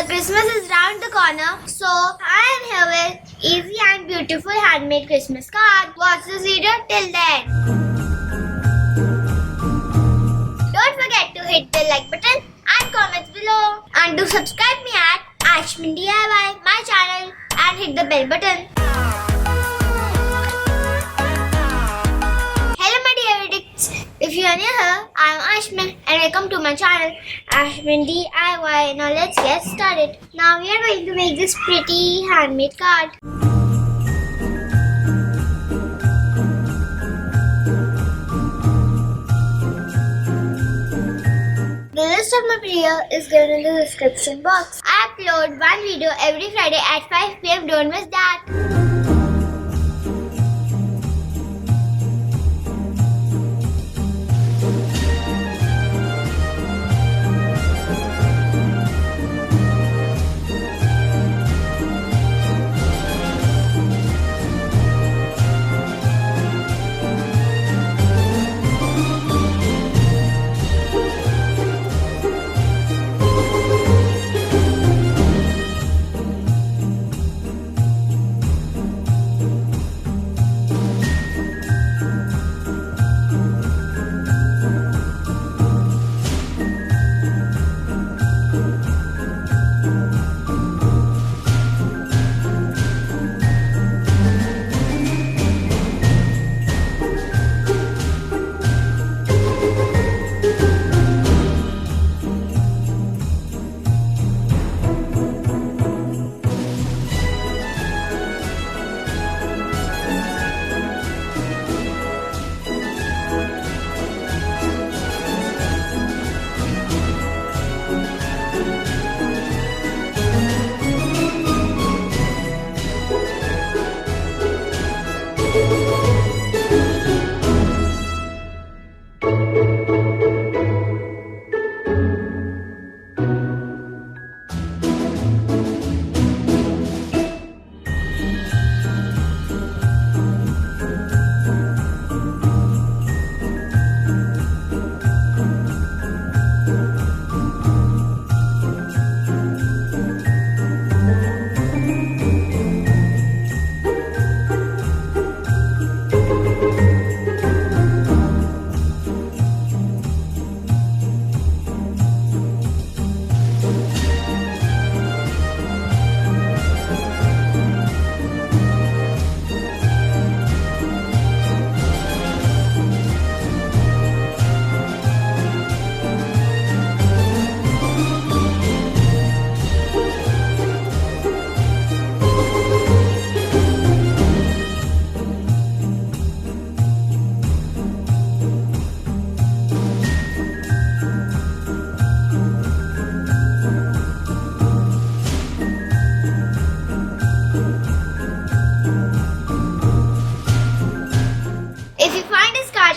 The Christmas is round the corner, so I am here with easy and beautiful handmade Christmas card. Watch this video till the end. Don't forget to hit the like button and comments below. And do subscribe me at Aishmin DIY, my channel, and hit the bell button. Hello my dear addicts. If you are new here, I am Aishmin and welcome to my channel Aishmin DIY. Now let's get started. Now we are going to make this pretty handmade card. The list of material is given in the description box. I upload one video every Friday at 5 PM. Don't miss that.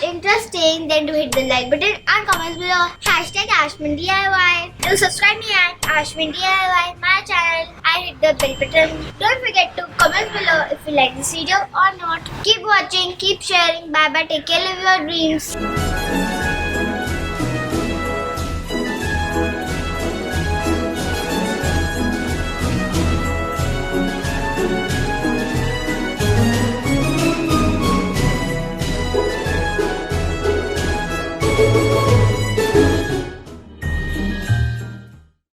Interesting, then do hit the like button and comments below. Hashtag Aishmin DIY. Do subscribe me at Aishmin DIY, my channel, and hit the bell button. Don't forget to comment below if you like this video or not. Keep watching, keep sharing. Bye bye. Take care of your dreams.